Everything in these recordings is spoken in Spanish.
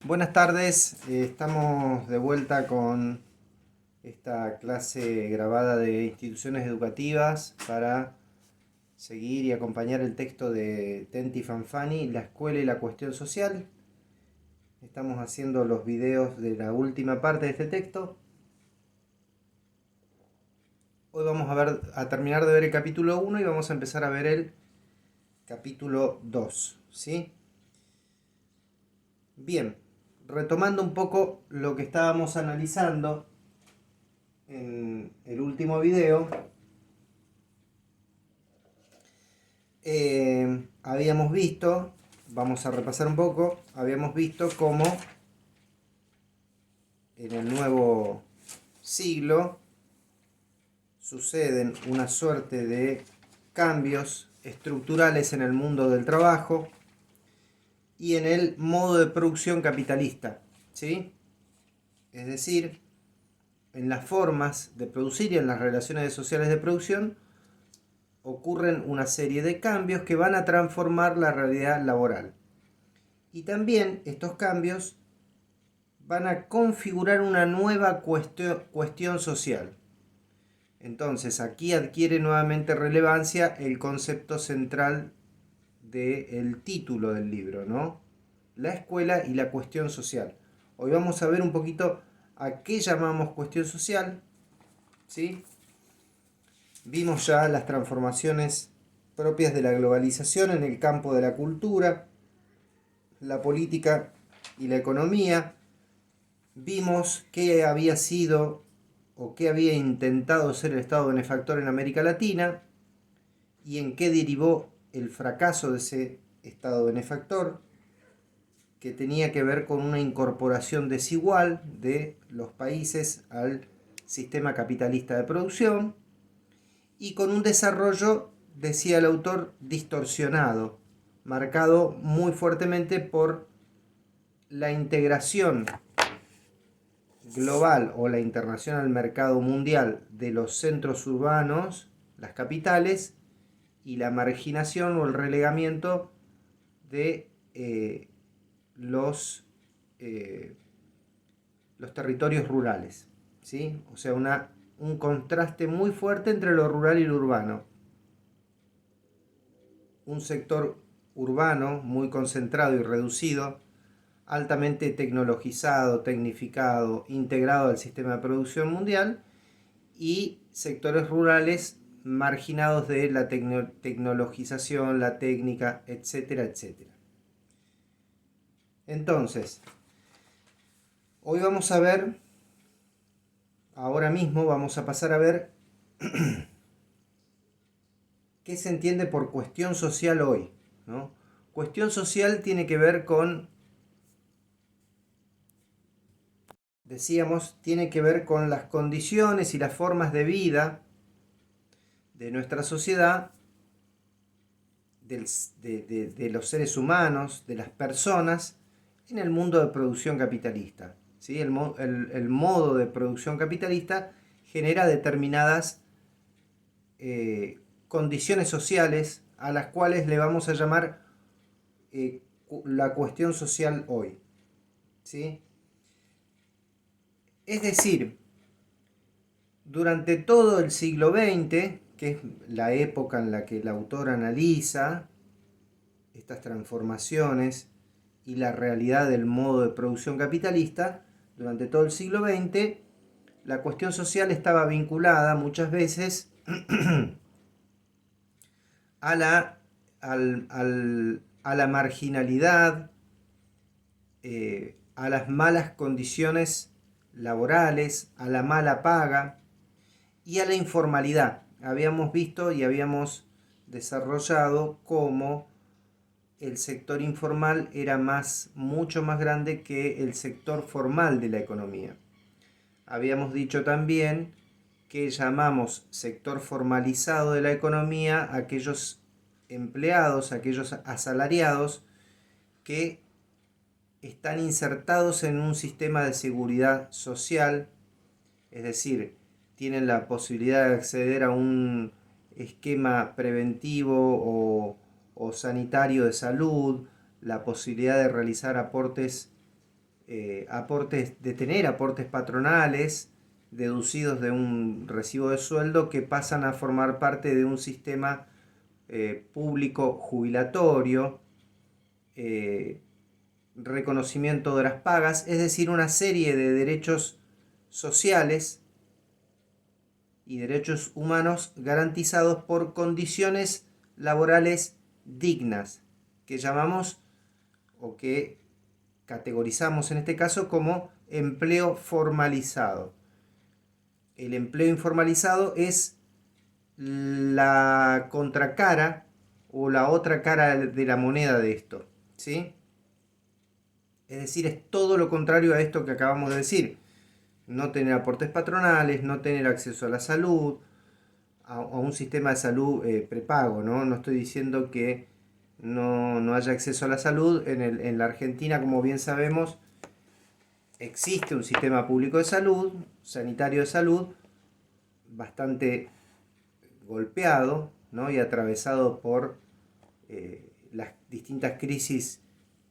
Buenas tardes, estamos de vuelta con esta clase grabada de instituciones educativas para seguir y acompañar el texto de Tenti Fanfani, La escuela y la cuestión social. Estamos haciendo los videos de la última parte de este texto. Hoy vamos a terminar de ver el capítulo 1 y vamos a empezar a ver el capítulo 2, ¿sí? Bien, retomando un poco lo que estábamos analizando en el último video, habíamos visto, vamos a repasar un poco, habíamos visto cómo en el nuevo siglo suceden una suerte de cambios estructurales en el mundo del trabajo y en el modo de producción capitalista, ¿sí? Es decir, en las formas de producir y en las relaciones sociales de producción ocurren una serie de cambios que van a transformar la realidad laboral. Y también estos cambios van a configurar una nueva cuestión social. Entonces aquí adquiere nuevamente relevancia el concepto central del título del libro, ¿no? La escuela y la cuestión social. Hoy vamos a ver un poquito a qué llamamos cuestión social, ¿sí? Vimos ya las transformaciones propias de la globalización en el campo de la cultura, la política y la economía. Vimos qué había sido o qué había intentado ser el Estado benefactor en América Latina y en qué derivó el fracaso de ese Estado benefactor, que tenía que ver con una incorporación desigual de los países al sistema capitalista de producción y con un desarrollo, decía el autor, distorsionado, marcado muy fuertemente por la integración global o la internación al mercado mundial de los centros urbanos, las capitales, y la marginación o el relegamiento de los, eh, los territorios rurales, ¿sí? O sea, un contraste muy fuerte entre lo rural y lo urbano. Un sector urbano muy concentrado y reducido, altamente tecnologizado, tecnificado, integrado al sistema de producción mundial, y sectores rurales marginados de la tecnologización, la técnica, etcétera, etcétera. Entonces, hoy vamos a ver, ahora mismo vamos a pasar a ver qué se entiende por cuestión social hoy, ¿no? Cuestión social tiene que ver con, decíamos, tiene que ver con las condiciones y las formas de vida de nuestra sociedad, de los seres humanos, de las personas, en el mundo de producción capitalista, ¿sí? El modo de producción capitalista genera determinadas condiciones sociales a las cuales le vamos a llamar la cuestión social hoy, ¿sí? Es decir, durante todo el siglo XX, que es la época en la que el autor analiza estas transformaciones y la realidad del modo de producción capitalista, durante todo el siglo XX, la cuestión social estaba vinculada muchas veces a la marginalidad, a las malas condiciones laborales, a la mala paga y a la informalidad. Habíamos visto y habíamos desarrollado cómo el sector informal era mucho más grande que el sector formal de la economía. Habíamos dicho también que llamamos sector formalizado de la economía a aquellos empleados, aquellos asalariados que están insertados en un sistema de seguridad social, es decir, tienen la posibilidad de acceder a un esquema preventivo o sanitario de salud, la posibilidad de realizar aportes de tener aportes patronales deducidos de un recibo de sueldo que pasan a formar parte de un sistema público jubilatorio, reconocimiento de las pagas, es decir, una serie de derechos sociales y derechos humanos garantizados por condiciones laborales dignas, que llamamos o que categorizamos en este caso como empleo formalizado. El empleo informalizado es la contracara o la otra cara de la moneda de esto, ¿sí? Es decir, es todo lo contrario a esto que acabamos de decir. No tener aportes patronales, no tener acceso a la salud, a un sistema de salud prepago, ¿no? No estoy diciendo que no haya acceso a la salud. En la Argentina, como bien sabemos, existe un sistema público de salud, sanitario de salud, bastante golpeado, ¿no? Y atravesado por las distintas crisis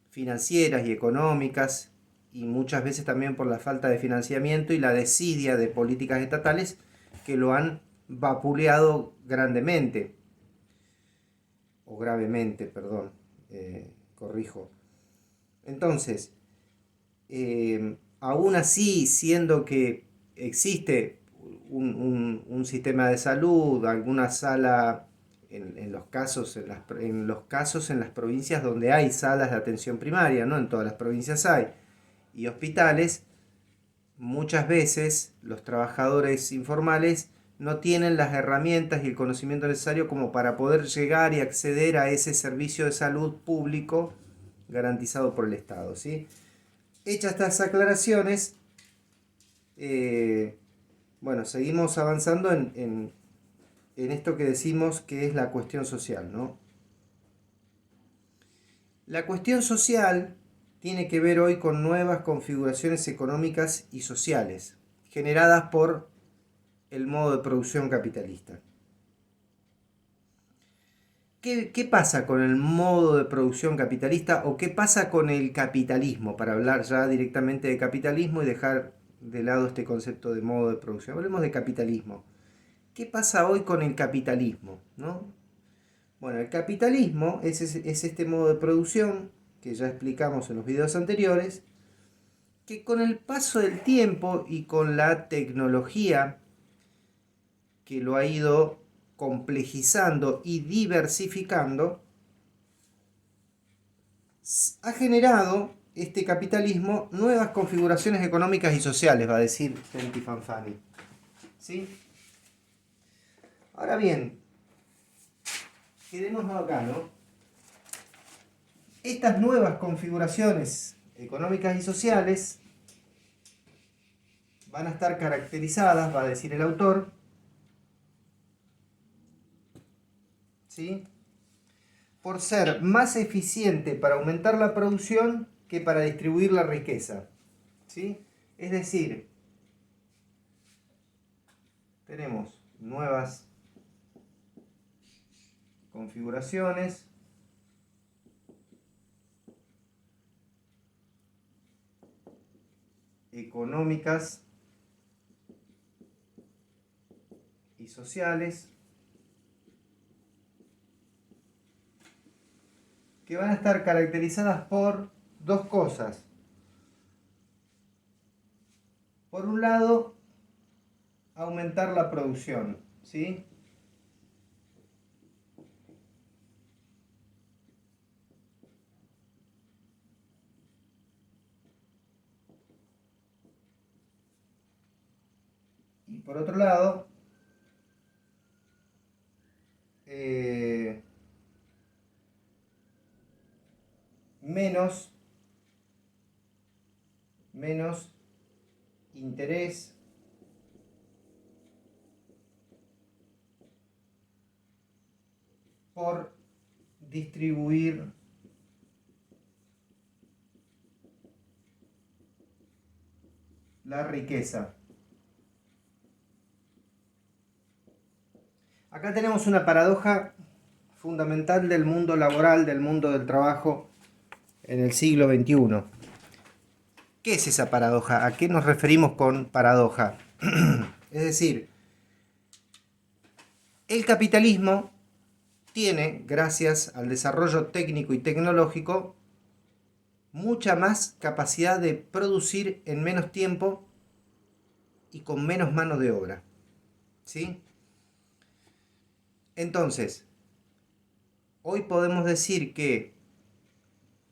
financieras y económicas, y muchas veces también por la falta de financiamiento y la desidia de políticas estatales que lo han vapuleado grandemente, o gravemente, perdón, corrijo. Entonces, aún así, siendo que existe un sistema de salud, alguna sala, en los casos, en las provincias donde hay salas de atención primaria, no en todas las provincias hay, y hospitales, muchas veces los trabajadores informales no tienen las herramientas y el conocimiento necesario como para poder llegar y acceder a ese servicio de salud público garantizado por el Estado, ¿sí? Hechas estas aclaraciones, bueno, seguimos avanzando en esto que decimos que es la cuestión social, ¿no? La cuestión social tiene que ver hoy con nuevas configuraciones económicas y sociales generadas por el modo de producción capitalista. ¿Qué pasa con el modo de producción capitalista o qué pasa con el capitalismo? Para hablar ya directamente de capitalismo y dejar de lado este concepto de modo de producción. Hablemos de capitalismo. ¿Qué pasa hoy con el capitalismo? ¿No? Bueno, el capitalismo es este modo de producción que ya explicamos en los videos anteriores, que con el paso del tiempo y con la tecnología que lo ha ido complejizando y diversificando, ha generado este capitalismo nuevas configuraciones económicas y sociales, va a decir Fenty Fanfani. ¿Sí? Ahora bien, quedémonos acá, ¿no? Estas nuevas configuraciones económicas y sociales van a estar caracterizadas, va a decir el autor, ¿sí?, por ser más eficiente para aumentar la producción que para distribuir la riqueza, ¿sí? Es decir, tenemos nuevas configuraciones económicas y sociales que van a estar caracterizadas por dos cosas. Por un lado, aumentar la producción, ¿sí? Y por otro lado, menos interés por distribuir la riqueza. Acá tenemos una paradoja fundamental del mundo laboral, del mundo del trabajo en el siglo XXI. ¿Qué es esa paradoja? ¿A qué nos referimos con paradoja? Es decir, el capitalismo tiene, gracias al desarrollo técnico y tecnológico, mucha más capacidad de producir en menos tiempo y con menos mano de obra. ¿Sí? Entonces, hoy podemos decir que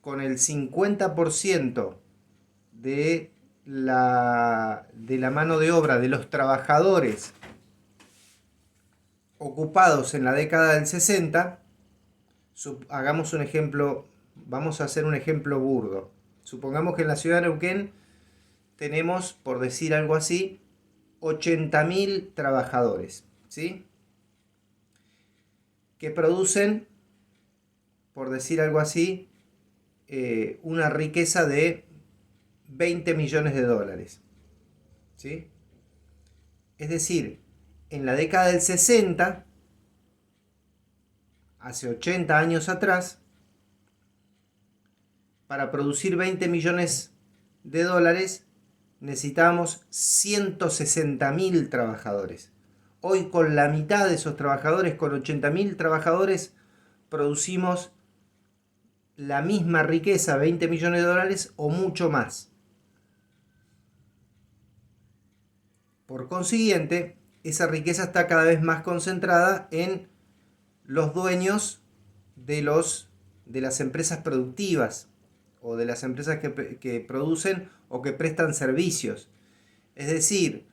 con el 50% de la mano de obra de los trabajadores ocupados en la década del 60, hagamos un ejemplo, vamos a hacer un ejemplo burdo. Supongamos que en la ciudad de Neuquén tenemos, por decir algo así, 80.000 trabajadores, ¿sí? Que producen, por decir algo así, una riqueza de 20 millones de dólares, ¿sí? Es decir, en la década del 60, hace 80 años atrás, para producir 20 millones de dólares necesitábamos 160.000 trabajadores. Hoy con la mitad de esos trabajadores, con 80.000 trabajadores, producimos la misma riqueza, 20 millones de dólares o mucho más. Por consiguiente, esa riqueza está cada vez más concentrada en los dueños de las empresas productivas o de las empresas que producen o que prestan servicios. Es decir,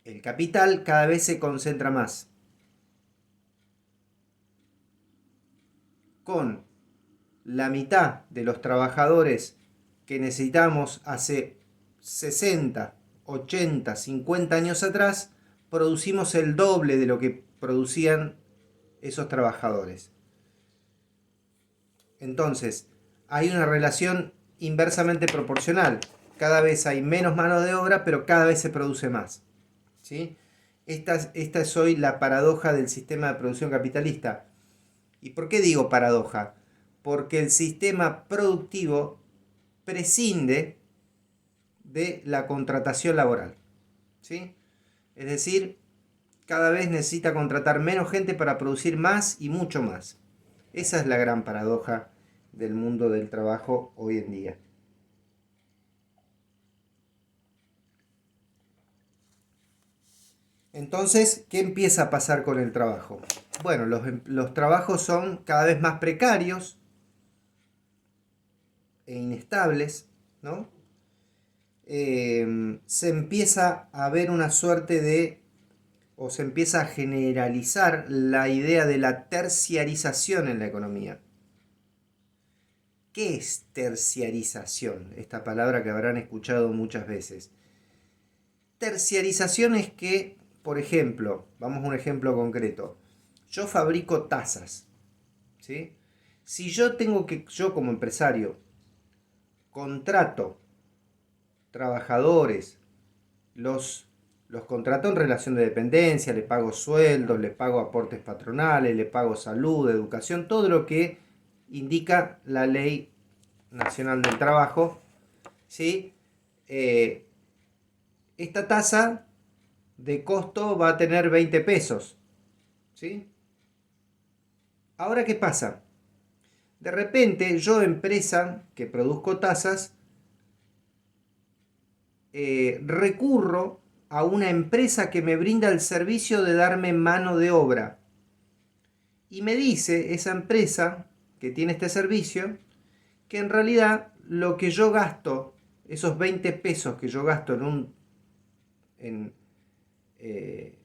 el capital cada vez se concentra más. Con la mitad de los trabajadores que necesitamos hace 60, 80, 50 años atrás, producimos el doble de lo que producían esos trabajadores. Entonces, hay una relación inversamente proporcional. Cada vez hay menos mano de obra, pero cada vez se produce más. ¿Sí? Esta es hoy la paradoja del sistema de producción capitalista. ¿Y por qué digo paradoja? Porque el sistema productivo prescinde de la contratación laboral. ¿Sí? Es decir, cada vez necesita contratar menos gente para producir más y mucho más. Esa es la gran paradoja del mundo del trabajo hoy en día. Entonces, ¿qué empieza a pasar con el trabajo? Bueno, los trabajos son cada vez más precarios e inestables, ¿no? Se empieza a ver una suerte o se empieza a generalizar la idea de la terciarización en la economía. ¿Qué es terciarización? Esta palabra que habrán escuchado muchas veces. Terciarización es que, por ejemplo, vamos a un ejemplo concreto. Yo fabrico tazas, ¿sí? Si yo como empresario, contrato trabajadores, los contrato en relación de dependencia, le pago sueldos, le pago aportes patronales, le pago salud, educación, todo lo que indica la Ley Nacional del Trabajo, ¿sí? Esta tasa de costo va a tener 20 pesos, ¿sí? Ahora, ¿qué pasa? De repente, yo, empresa que produzco tazas, recurro a una empresa que me brinda el servicio de darme mano de obra. Y me dice esa empresa que tiene este servicio, que en realidad lo que yo gasto, esos 20 pesos que yo gasto en, eh,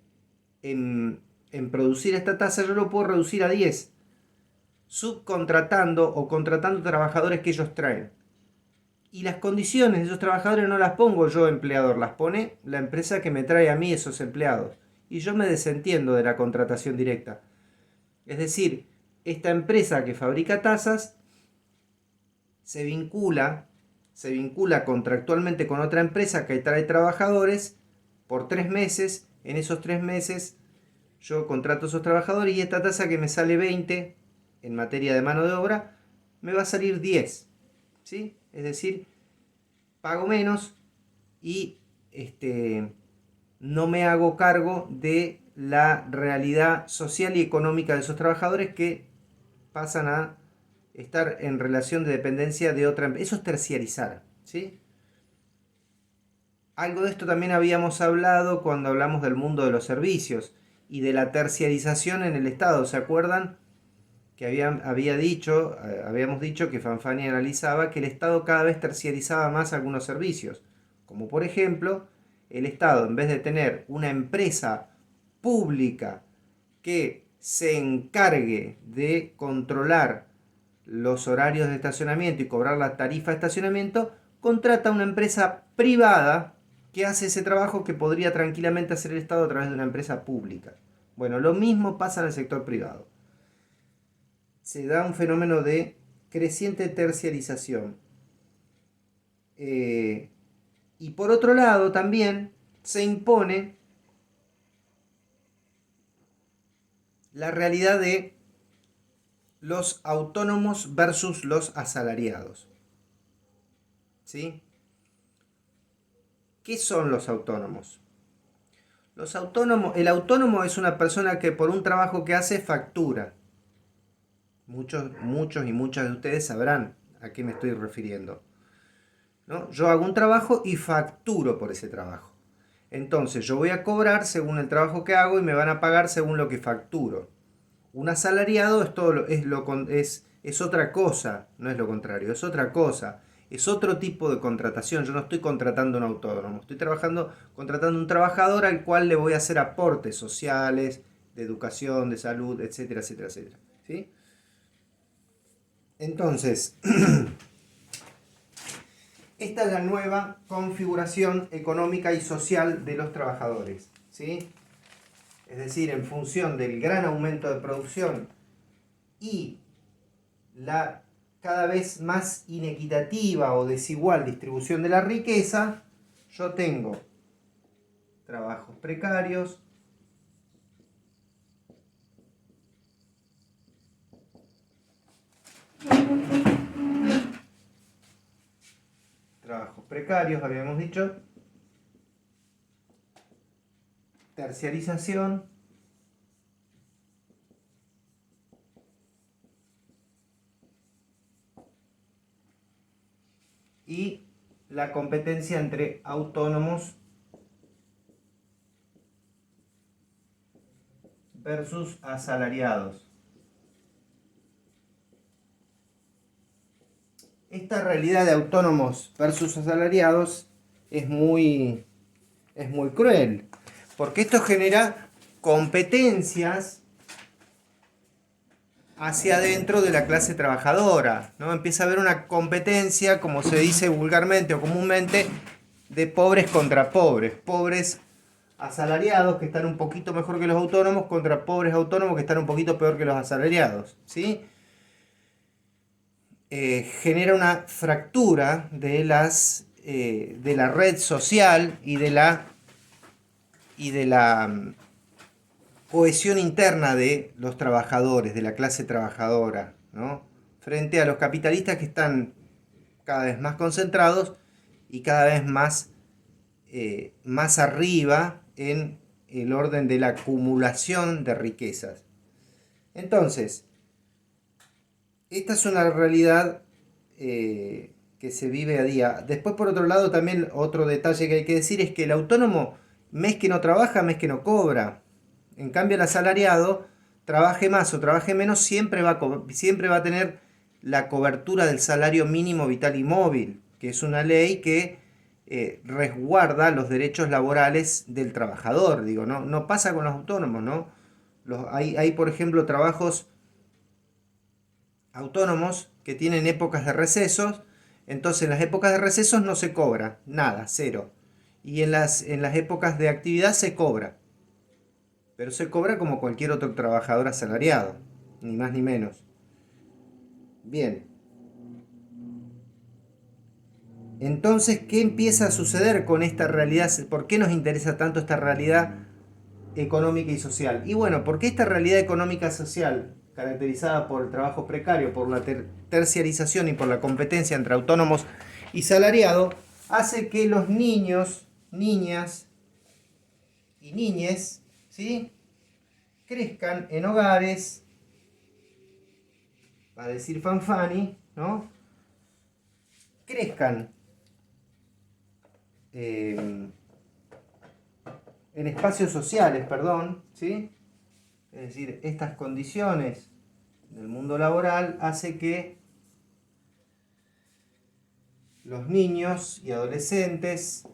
en producir esta tasa, yo lo puedo reducir a 10, subcontratando o contratando trabajadores que ellos traen. Y las condiciones de esos trabajadores no las pongo yo, empleador, las pone la empresa que me trae a mí esos empleados. Y yo me desentiendo de la contratación directa. Es decir, esta empresa que fabrica tazas se vincula contractualmente con otra empresa que trae trabajadores por 3 meses. En esos 3 meses yo contrato a esos trabajadores y esta tasa que me sale 20 en materia de mano de obra me va a salir 10. ¿Sí? Es decir, pago menos y no me hago cargo de la realidad social y económica de esos trabajadores que pasan a estar en relación de dependencia de otra empresa. Eso es terciarizar, ¿sí? Algo de esto también habíamos hablado cuando hablamos del mundo de los servicios y de la terciarización en el Estado. ¿Se acuerdan? Que habíamos dicho que Fanfani analizaba que el Estado cada vez terciarizaba más algunos servicios. Como por ejemplo, el Estado, en vez de tener una empresa pública que se encargue de controlar los horarios de estacionamiento y cobrar la tarifa de estacionamiento, contrata una empresa privada que hace ese trabajo que podría tranquilamente hacer el Estado a través de una empresa pública. Bueno, lo mismo pasa en el sector privado. Se da un fenómeno de creciente terciarización. Y por otro lado también se impone la realidad de los autónomos versus los asalariados. ¿Sí? ¿Qué son los autónomos? El autónomo es una persona que por un trabajo que hace factura. Muchos y muchas de ustedes sabrán a qué me estoy refiriendo, ¿no? Yo hago un trabajo y facturo por ese trabajo. Entonces yo voy a cobrar según el trabajo que hago y me van a pagar según lo que facturo. Un asalariado es otra cosa, no es lo contrario, es otra cosa. Es otro tipo de contratación. Yo no estoy contratando un autónomo, estoy contratando un trabajador al cual le voy a hacer aportes sociales, de educación, de salud, etcétera, etcétera, etcétera. ¿Sí? Entonces, esta es la nueva configuración económica y social de los trabajadores, ¿sí? Es decir, en función del gran aumento de producción y la cada vez más inequitativa o desigual distribución de la riqueza, yo tengo trabajos precarios, habíamos dicho, terciarización, y la competencia entre autónomos versus asalariados. Esta realidad de autónomos versus asalariados es muy cruel, porque esto genera competencias hacia adentro de la clase trabajadora, ¿no? Empieza a haber una competencia, como se dice vulgarmente o comúnmente, de pobres contra pobres. Pobres asalariados que están un poquito mejor que los autónomos contra pobres autónomos que están un poquito peor que los asalariados, ¿sí? Genera una fractura de la red social y de la cohesión interna de los trabajadores, de la clase trabajadora, ¿no? Frente a los capitalistas que están cada vez más concentrados y cada vez más arriba en el orden de la acumulación de riquezas. Entonces, esta es una realidad que se vive a día. Después, por otro lado, también otro detalle que hay que decir es que el autónomo, mes que no trabaja, mes que no cobra. En cambio, el asalariado, trabaje más o trabaje menos, siempre va a tener la cobertura del salario mínimo vital y móvil, que es una ley que resguarda los derechos laborales del trabajador. Digo, no pasa con los autónomos, ¿no? Hay, por ejemplo, trabajos autónomos que tienen épocas de recesos. Entonces en las épocas de recesos no se cobra nada, cero. Y en las épocas de actividad se cobra. Pero se cobra como cualquier otro trabajador asalariado, ni más ni menos. Bien. Entonces, ¿qué empieza a suceder con esta realidad? ¿Por qué nos interesa tanto esta realidad económica y social? Y bueno, porque esta realidad económica y social, caracterizada por el trabajo precario, por la terciarización y por la competencia entre autónomos y salariados, hace que los niños, niñas y niñes, ¿sí?, crezcan en hogares, va a decir Fanfani, ¿no?, crezcan en espacios sociales, perdón, ¿sí? Es decir, estas condiciones del mundo laboral hace que los niños y adolescentes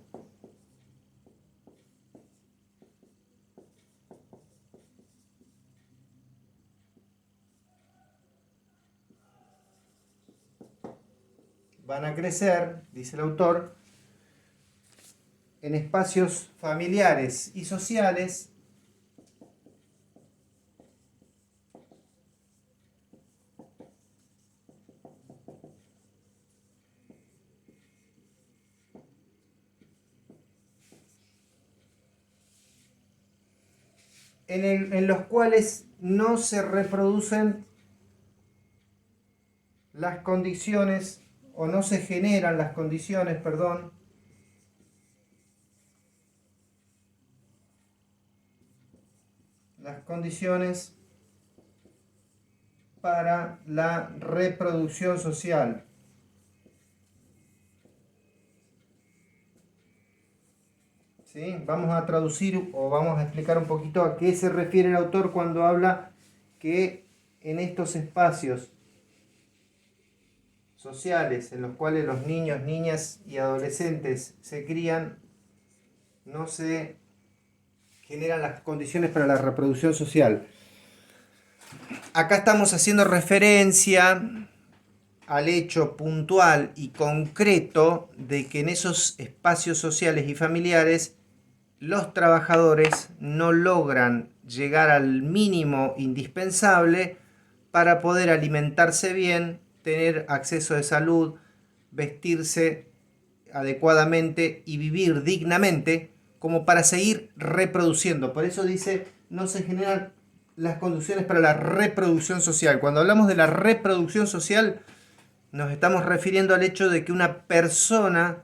van a crecer, dice el autor, en espacios familiares y sociales en los cuales no se reproducen las condiciones, o no se generan las condiciones, perdón, las condiciones para la reproducción social. ¿Sí? Vamos a traducir o vamos a explicar un poquito a qué se refiere el autor cuando habla que en estos espacios sociales en los cuales los niños, niñas y adolescentes se crían, no se generan las condiciones para la reproducción social. Acá estamos haciendo referencia al hecho puntual y concreto de que en esos espacios sociales y familiares los trabajadores no logran llegar al mínimo indispensable para poder alimentarse bien, tener acceso de salud, vestirse adecuadamente y vivir dignamente, como para seguir reproduciendo. Por eso dice, no se generan las condiciones para la reproducción social. Cuando hablamos de la reproducción social, nos estamos refiriendo al hecho de que una persona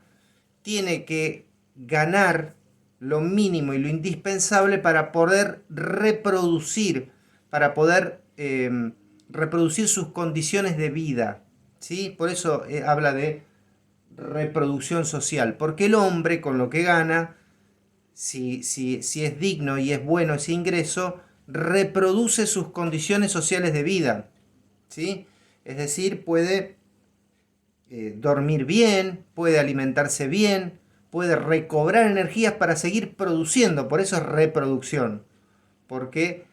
tiene que ganar lo mínimo y lo indispensable para poder reproducir, para poder reproducir sus condiciones de vida, ¿sí? Por eso habla de reproducción social, porque el hombre con lo que gana, si es digno y es bueno ese ingreso, reproduce sus condiciones sociales de vida, ¿sí? Es decir, puede dormir bien, puede alimentarse bien, puede recobrar energías para seguir produciendo. Por eso es reproducción, porque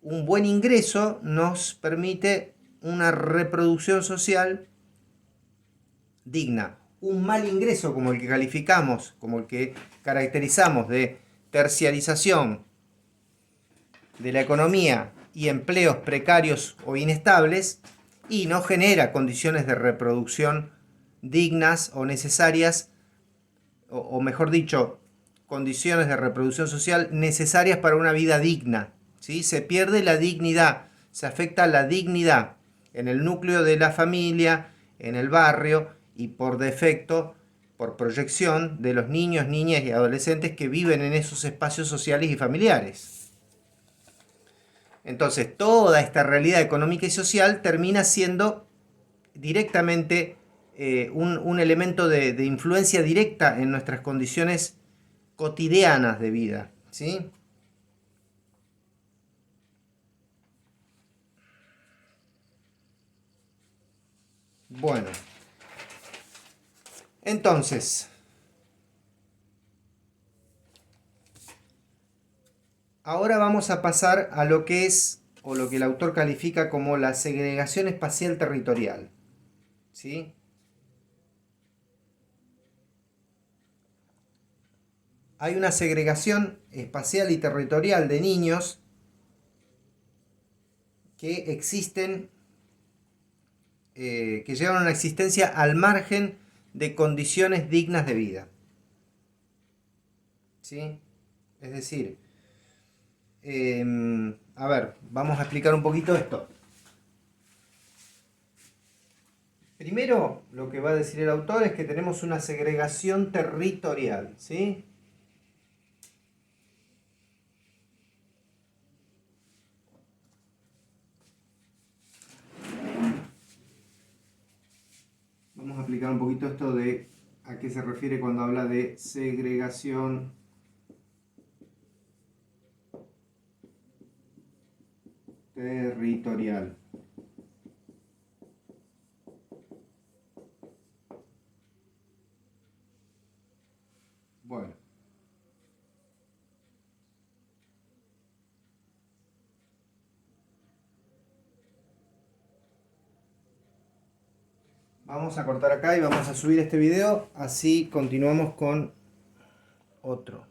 un buen ingreso nos permite una reproducción social digna. Un mal ingreso, como el que calificamos, como el que caracterizamos de terciarización de la economía y empleos precarios o inestables, y no genera condiciones de reproducción dignas o necesarias, o mejor dicho, condiciones de reproducción social necesarias para una vida digna, ¿sí? Se pierde la dignidad, se afecta la dignidad en el núcleo de la familia, en el barrio y por defecto, por proyección de los niños, niñas y adolescentes que viven en esos espacios sociales y familiares. Entonces, toda esta realidad económica y social termina siendo directamente un elemento de influencia directa en nuestras condiciones cotidianas de vida, ¿sí? Bueno, entonces, ahora vamos a pasar a lo que es, o lo que el autor califica como la segregación espacial territorial, ¿sí? Hay una segregación espacial y territorial de niños que existen, que llevan a una existencia al margen de condiciones dignas de vida, ¿sí? Es decir, a ver, vamos a explicar un poquito esto. Primero, lo que va a decir el autor es que tenemos una segregación territorial, ¿sí? Vamos a aplicar un poquito esto de a qué se refiere cuando habla de segregación territorial. Bueno. Vamos a cortar acá y vamos a subir este video, así continuamos con otro.